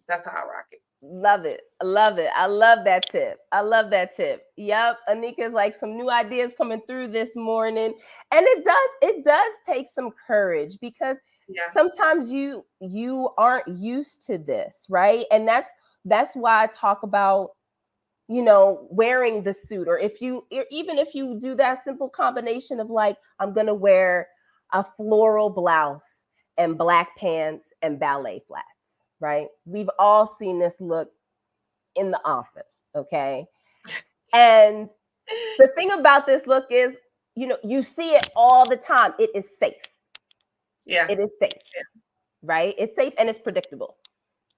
that's how I rock it. Love it. Love it. I love that tip. I love that tip. Yep. Anika's like some new ideas coming through this morning. And it does take some courage because Yeah, sometimes you aren't used to this, right? And that's why I talk about, wearing the suit, or even if you do that simple combination of like, I'm going to wear a floral blouse and black pants and ballet flats, right? We've all seen this look in the office, okay? And the thing about this look is, you see it all the time. It is safe. yeah, It is safe, right? It's safe and it's predictable,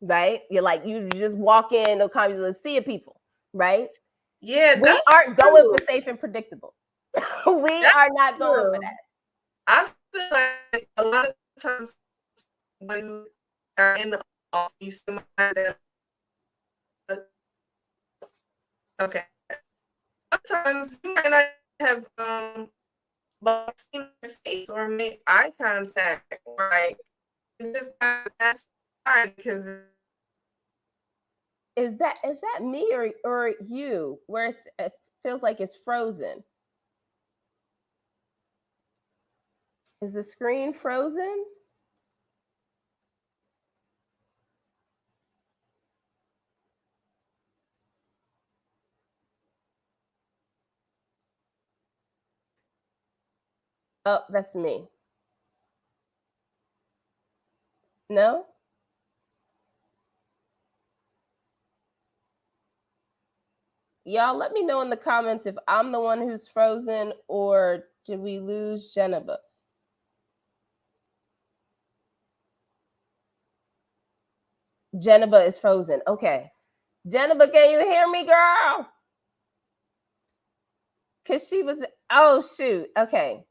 right? You're like, you just walk in, no comment, you see people, right? yeah. We That's aren't going true. for safe and predictable. We That's are not going for true. that. I feel like a lot of times when you are in the office, you see somebody that okay. Sometimes you might not have like seen their face or make eye contact, or like you just gotta pass by because Is that me or you? Where it feels like it's frozen. Is the screen frozen? Oh, that's me. No? Y'all let me know in the comments if I'm the one who's frozen or did we lose Jennifer? Jennifer is frozen. Okay. Jennifer, can you hear me, girl? Cause she was, oh shoot. Okay.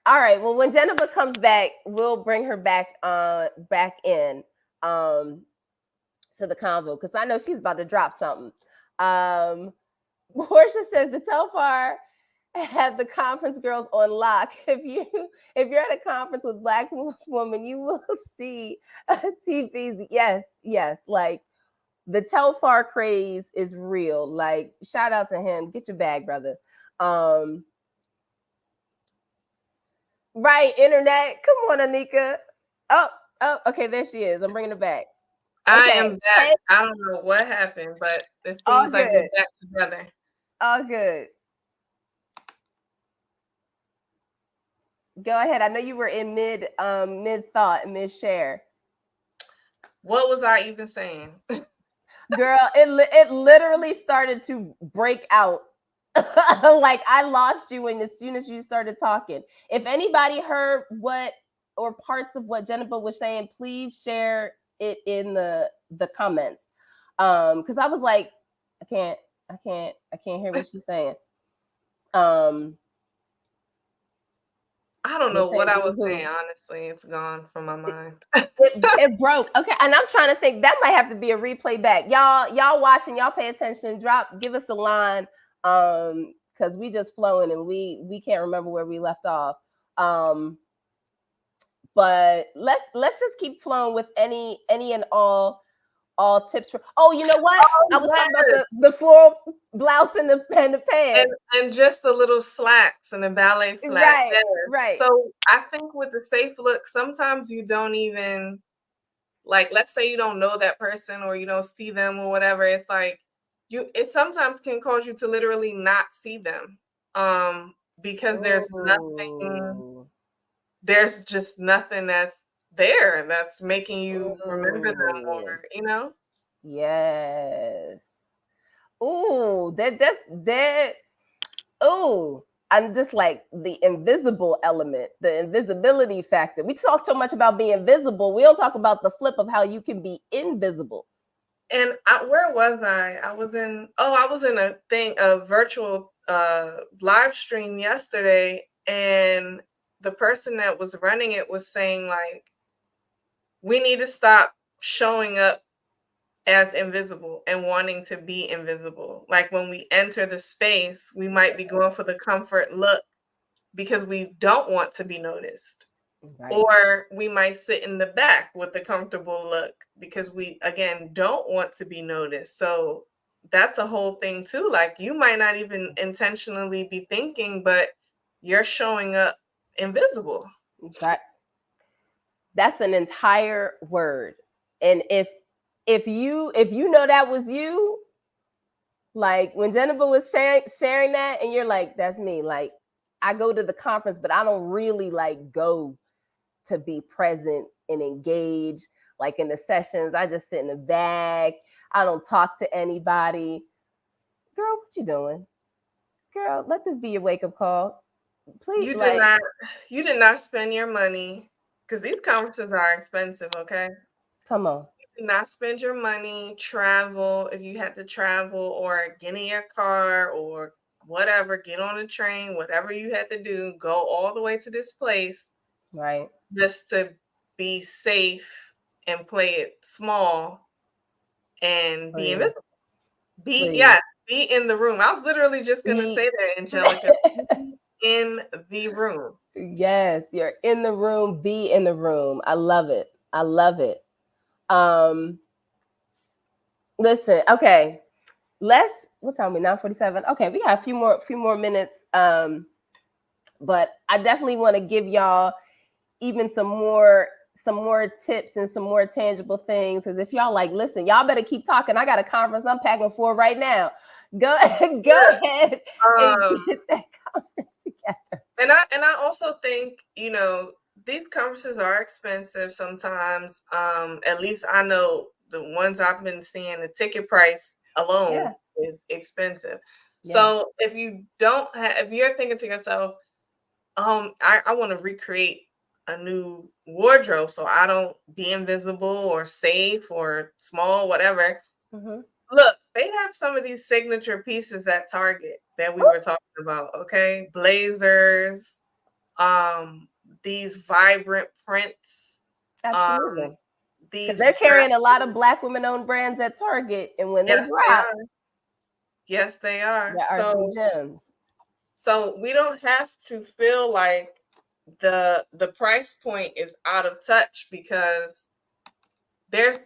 All right. Well, when Jennifer comes back, we'll bring her back in um to the convo because I know she's about to drop something. Um Portia says the Telfar had the conference girls on lock. If you're at a conference with Black women, you will see TVs. Yes, yes. Like the Telfar craze is real. Like shout out to him. Get your bag, brother. Um, right, internet. Come on, Anika. Oh, oh, okay, there she is. I'm bringing her back. I am Okay, back. hey, I don't know what happened, but it all seems like we're good, back together. all good. Go ahead. I know you were in mid thought, mid share. What was I even saying? Girl, it literally started to break out. Like I lost you when as soon as you started talking. If anybody heard what or parts of what Jennifer was saying, please share it in the comments. Because I was like, I can't hear what she's saying. Um, I don't they know what say I was saying. boo-hoo. Honestly, it's gone from my mind. It broke. Okay, and I'm trying to think that might have to be a replay back. Y'all watching, y'all pay attention. Give us a line because we just flowing and we can't remember where we left off. But let's just keep flowing with any and all tips for. Oh, you know what? I was talking about Yes. the floral blouse and the pants. And just the little slacks and the ballet flat. Right, Yes. right. So I think with the safe look, sometimes you don't even like, let's say you don't know that person or you don't see them or whatever. It's like it sometimes can cause you to literally not see them. Because Ooh. there's just nothing that's there that's making you remember them Ooh. or, you know? Yes. Ooh, that. Ooh, I'm just like the invisible element, the invisibility factor. We talk so much about being visible. We don't talk about the flip of how you can be invisible. And where was I? I was in a virtual live stream yesterday, and the person that was running it was saying like, we need to stop showing up as invisible and wanting to be invisible. Like when we enter the space, we might be going for the comfort look because we don't want to be noticed. Right. Or we might sit in the back with the comfortable look because we, again, don't want to be noticed. So that's a whole thing too. Like you might not even intentionally be thinking, but you're showing up invisible. That's an entire word. And if you know that was you, like when Jennifer was sharing that, and you're like, that's me. Like I go to the conference, but I don't really like go to be present and engage. Like in the sessions, I just sit in the back. I don't talk to anybody. Girl, what you doing? Girl, let this be your wake up call. Please, You did like, not you did not spend your money because these conferences are expensive, okay? come on. You did not spend your money, travel if you had to travel, or get in your car or whatever, get on a train, whatever you had to do, go all the way to this place Right. just to be safe and play it small and be Please. invisible. Please. Be in the room. I was literally just gonna say that, Angelica. Be in the room. Yes, you're in the room, be in the room. I love it. I love it. Um Listen, okay. Let's what time are we? 9:47. Okay, we got a few more minutes. But I definitely want to give y'all even some more tips and some more tangible things. Because if y'all like, listen, y'all better keep talking. I got a conference I'm packing for right now. Go ahead and Um, get that conference together. and I also think, these conferences are expensive sometimes. At least I know the ones I've been seeing, the ticket price alone Yeah. is expensive. Yeah. So if you're thinking to yourself, I want to recreate a new wardrobe so I don't be invisible or safe or small, whatever. Mm-hmm. Look, they have some of these signature pieces at Target that we were talking about, okay? Blazers, these vibrant prints, Absolutely. Because these they're carrying a lot of Black women-owned brands at Target, and when they yes, they drop, are. Yes, they are. there are some gems. So we don't have to feel like the price point is out of touch because there's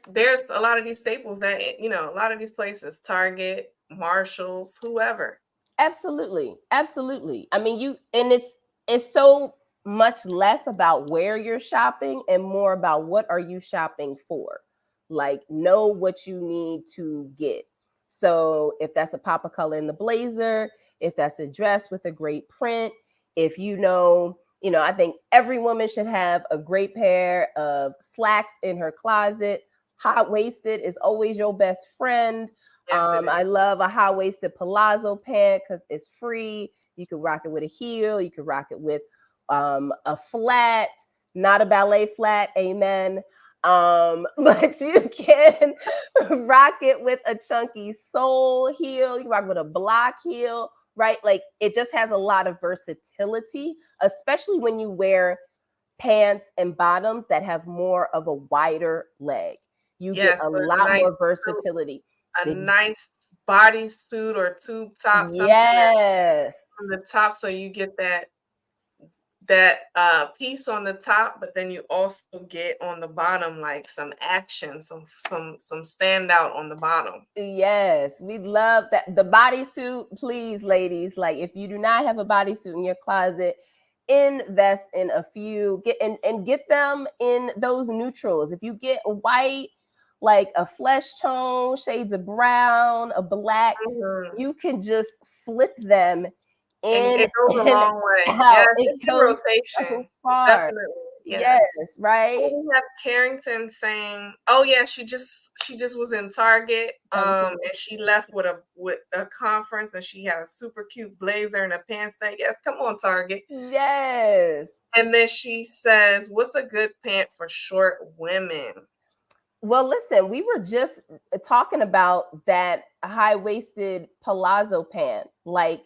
a lot of these staples that a lot of these places, Target, Marshalls, whoever. Absolutely. Absolutely. I mean, it's so much less about where you're shopping and more about what are you shopping for. Like know what you need to get. So if that's a pop of color in the blazer, if that's a dress with a great print, if I think every woman should have a great pair of slacks in her closet. Hot waisted is always your best friend. Yes, it is. I love a high waisted palazzo pant because it's free. You can rock it with a heel. You can rock it with a flat, not a ballet flat. Amen. But you can rock it with a chunky sole heel. You can rock it with a block heel, right? Like it just has a lot of versatility, especially when you wear pants and bottoms that have more of a wider leg. You get Yes, a but lot more versatility. a nice bodysuit or tube top, something Yes. on the top, so you get that piece on the top, but then you also get on the bottom like some action, some standout on the bottom. Yes, we love that. The bodysuit, please, ladies. Like, if you do not have a bodysuit in your closet, invest in a few. And get them in those neutrals. If you get a white, like a flesh tone, shades of brown, a black, Mhm. you can just flip them And in it goes a and long way. out. Yes, It it's in goes so rotation. It's far. definitely Yes, yes. right. Oh, we have Carrington saying, "Oh yeah, she just was in Target, That was and she left with a conference, and she had a super cute blazer and a pants set. Yes, come on, Target." yes. And then she says, "What's a good pant for short women?" Well, listen, we were just talking about that high-waisted palazzo pant. Like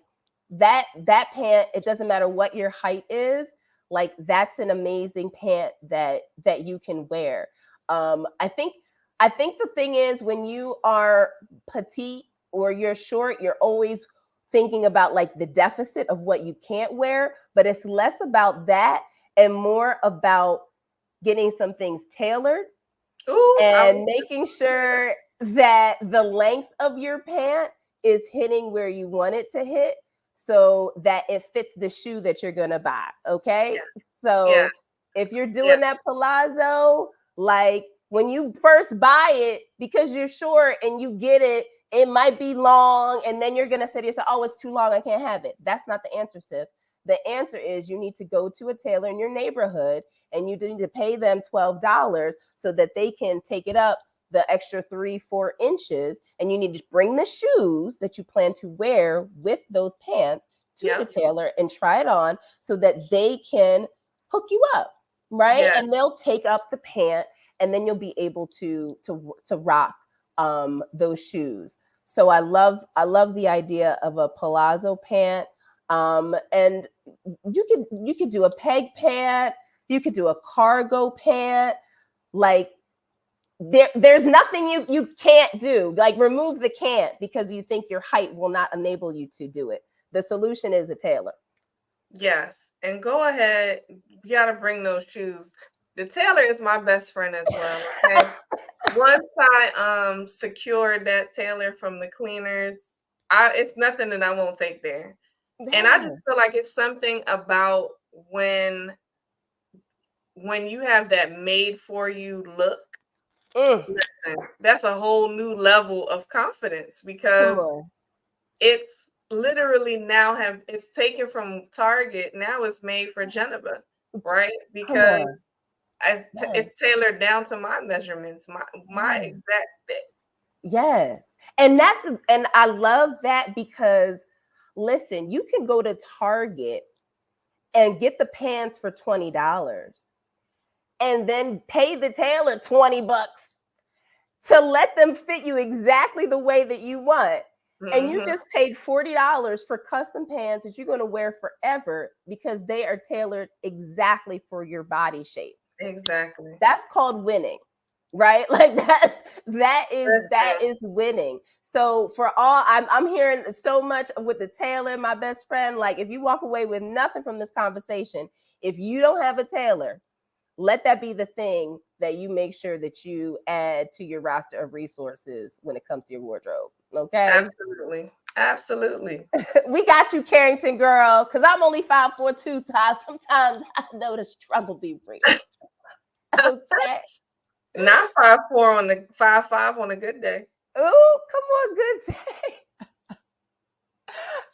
that pant, it doesn't matter what your height is, like that's an amazing pant that you can wear. I think the thing is when you are petite or you're short, you're always thinking about like the deficit of what you can't wear, but it's less about that and more about getting some things tailored Ooh, I and was making sure that the length of your pant is hitting where you want it to hit so that it fits the shoe that you're going to buy. Okay. yeah, yeah, So if you're yeah, doing that palazzo, like when you first buy it, because you're short and you get it, it might be long. And then you're going to say to yourself, oh, it's too long. I can't have it. That's not the answer, sis. The answer is you need to go to a tailor in your neighborhood and you need to pay them $12 so that they can take it up the extra 3-4 inches, and you need to bring the shoes that you plan to wear with those pants to the yep, tailor and try it on so that they can hook you up, right? yeah. And they'll take up the pant and then you'll be able to rock those shoes. So I love the idea of a palazzo pant. And you could do a peg pant, you could do a cargo pant. Like there's nothing you can't do. Like remove the can't because you think your height will not enable you to do it. The solution is a tailor. Yes, and go ahead. You got to bring those shoes. The tailor is my best friend as well. Okay. Once I secured that tailor from the cleaners, it's nothing that I won't take there. And I just Yeah. feel like it's something about when you have that made for you look. Mm, Listen, that's a whole new level of confidence come because on. it's literally now have it's taken from Target. Now it's made for Geneva, right? Come Because on. Yes. it's tailored down to my measurements, my Yeah. exact fit. Yes. And I love that because listen, you can go to Target and get the pants for $20 and then pay the tailor $20 to let them fit you exactly the way that you want. And you Hmm. just paid $40 for custom pants that you're going to wear forever because they are tailored exactly for your body shape. Exactly. That's called winning, right? Like that is winning. So for all I'm hearing so much with the tailor, my best friend, like if you walk away with nothing from this conversation, if you don't have a tailor, let that be the thing that you make sure that you add to your roster of resources when it comes to your wardrobe. Okay. Absolutely. Absolutely. We got you, Carrington girl, because I'm only 5'4" too, so sometimes I know the struggle be real. Okay. Not 5'4" on the 5'5" on a good day. Ooh, come on, good day.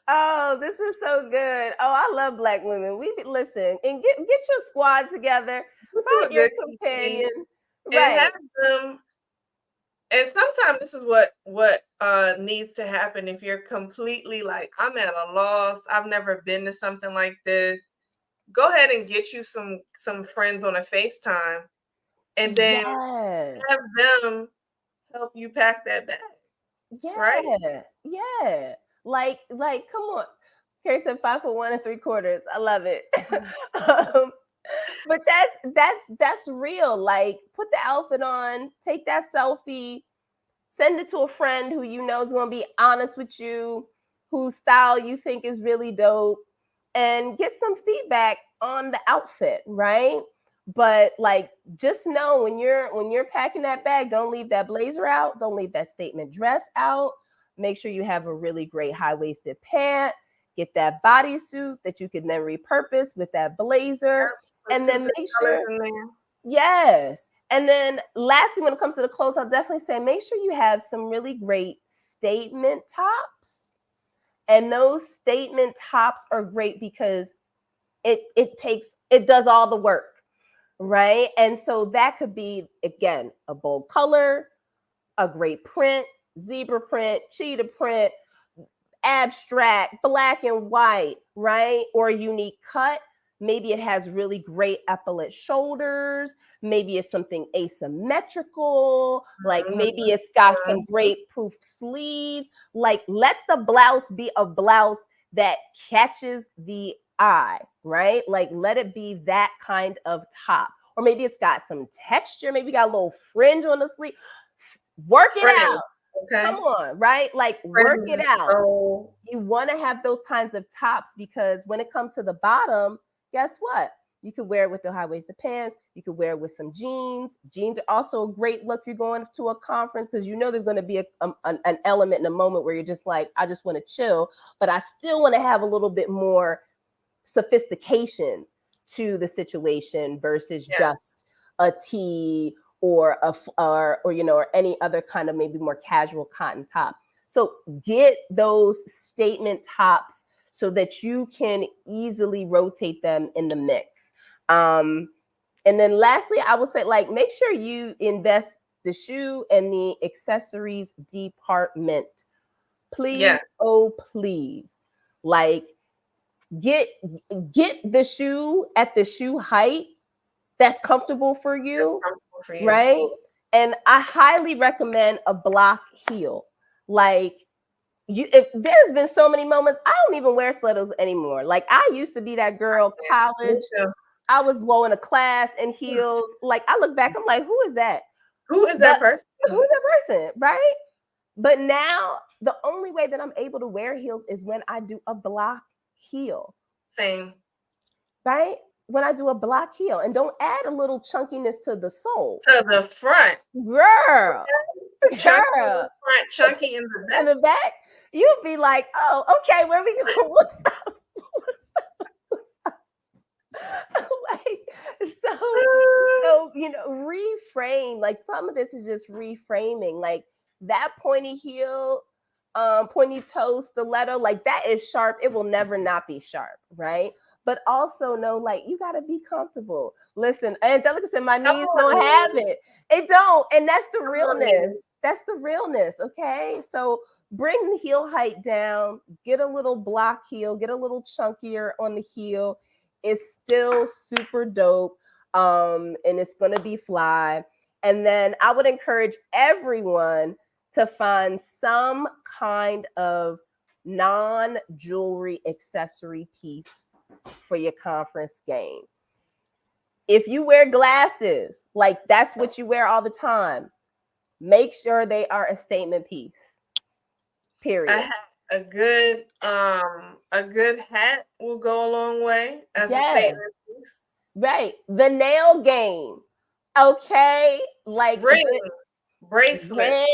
Oh, this is so good. Oh, I love black women. We listen and get your squad together. You do Find a your good keep companion. and Right. have them. And sometimes this is what needs to happen if you're completely like, I'm at a loss. I've never been to something like this. Go ahead and get you some friends on a FaceTime and then Yes. have them help you pack that bag, right? Yeah. Yeah. Like, come on. Carrie said 5'1 3/4. I love it. um, but that's real. Like, put the outfit on, take that selfie, Send it to a friend who you know is going to be honest with you, whose style you think is really dope, and get some feedback on the outfit, right? But like, just know when you're packing that bag, don't leave that blazer out, don't leave that statement dress out. Make sure you have a really great high-waisted pant. Get that bodysuit that you can then repurpose with that blazer. Yep. And then make sure, in there. yes. And then lastly, when it comes to the clothes, I'll definitely say make sure you have some really great statement tops. And those statement tops are great because it does all the work, right? And so that could be, again, a bold color, a great print, zebra print, cheetah print, abstract, black and white, right? Or a unique cut. Maybe it has really great epaulette shoulders. Maybe it's something asymmetrical. Like maybe it's got some great poof sleeves. Like let the blouse be a blouse that catches the eye, right? Like let it be that kind of top. Or maybe it's got some texture. Maybe got a little fringe on the sleeve. Work it out. Okay. Come on, right? Like work it out. You want to have those kinds of tops because when it comes to the bottom, guess what? You could wear it with the high-waisted pants. You could wear it with some jeans. Jeans are also a great look. You're going to a conference because you know there's going to be an element in a moment where you're just like, I just want to chill, but I still want to have a little bit more sophistication to the situation versus just a tee or any other kind of maybe more casual cotton top. So get those statement tops so that you can easily rotate them in the mix. And then lastly, I would say like make sure you invest the shoe and the accessories department. Please, oh please. Like get the shoe at the shoe height that's comfortable for you, right? And I highly recommend a block heel. Like if there's been so many moments, I don't even wear stilettos anymore. Like I used to be that girl, college. I was low in a class in heels. Like I look back, I'm like, who is that? Who is that person? Who's that person, right? But now the only way that I'm able to wear heels is when I do a block heel. Same. Right? When I do a block heel, and don't add a little chunkiness to the sole. To the front. Girl. Chunky in the front, chunky in the back. In the back, you'll be like, oh, okay, where we go? What's up? Like, so, reframe. Like some of this is just reframing. Like that pointy heel, pointy toe stiletto, like that is sharp. It will never not be sharp, right? But also know, like, you got to be comfortable. Listen, Angelica said, my knees don't have it. It don't. And that's the realness. That's the realness, okay? So bring the heel height down. Get a little block heel. Get a little chunkier on the heel. It's still super dope. And it's going to be fly. And then I would encourage everyone to find some kind of non-jewelry accessory piece for your conference game. If you wear glasses, like that's what you wear all the time, make sure they are a statement piece. Period. A good hat will go a long way as a statement piece. Right. The nail game. Okay. Like ring, bracelet.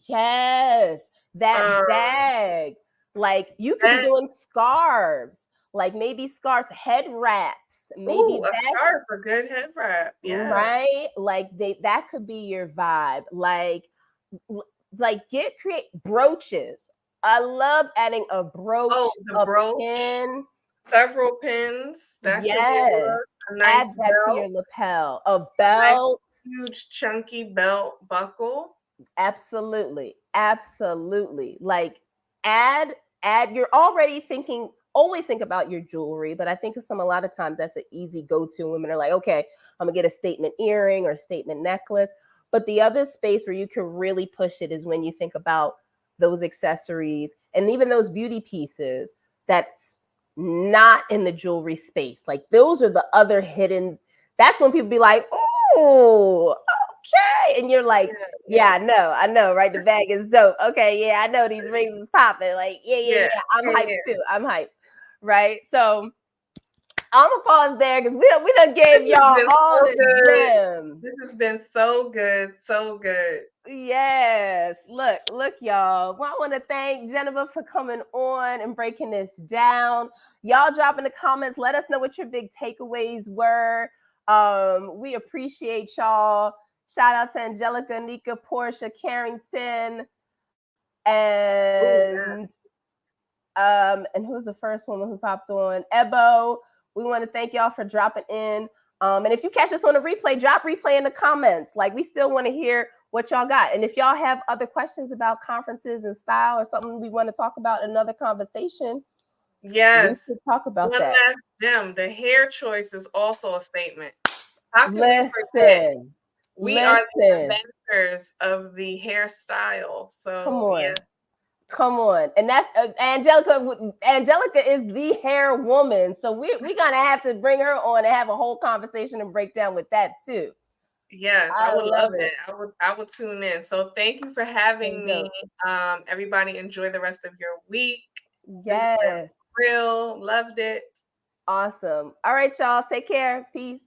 Yes. That bag. Like you could be doing scarves. Like maybe scarves, head wraps. Maybe a scarf, a good head wrap. Yeah. Right? Like that could be your vibe. Like create brooches. I love adding a brooch. Oh, the brooch. Pin. Several pins. That could be a nice add that belt. to your lapel. A belt. Nice, huge chunky belt buckle. Absolutely. Like add, you're already thinking, always think about your jewelry, but I think a lot of times that's an easy go-to. Women are like, okay, I'm gonna get a statement earring or a statement necklace. But the other space where you can really push it is when you think about those accessories and even those beauty pieces that's not in the jewelry space. Like those are the other hidden, that's when people be like, oh, okay. And you're like, yeah, I know, right? The bag is dope. Okay, yeah, I know these rings is popping. Like, yeah. I'm hyped too. I'm hyped. Right. So I'm gonna pause there because we done gave y'all all so the gems. This has been so good, so good. Yes. Look, y'all. Well, I want to thank Jennifer for coming on and breaking this down. Y'all drop in the comments. Let us know what your big takeaways were. We appreciate y'all. Shout out to Angelica, Nika, Portia, Carrington, and who's the first woman who popped on? Ebo. We want to thank y'all for dropping in. And if you catch us on a replay, drop replay in the comments. Like, we still want to hear what y'all got. And if y'all have other questions about conferences and style or something we want to talk about in another conversation, yes, we should talk about one that. last gem. The hair choice is also a statement. How can we forget? We are the inventors of the hairstyle. So come on. Come on. And that's Angelica. Angelica is the hair woman. So we're gonna have to bring her on and have a whole conversation and break down with that too. Yes, I would love it. I would tune in. So thank you for having me. Everybody enjoy the rest of your week. Yes. This has been real. Loved it. Awesome. All right, y'all. Take care. Peace.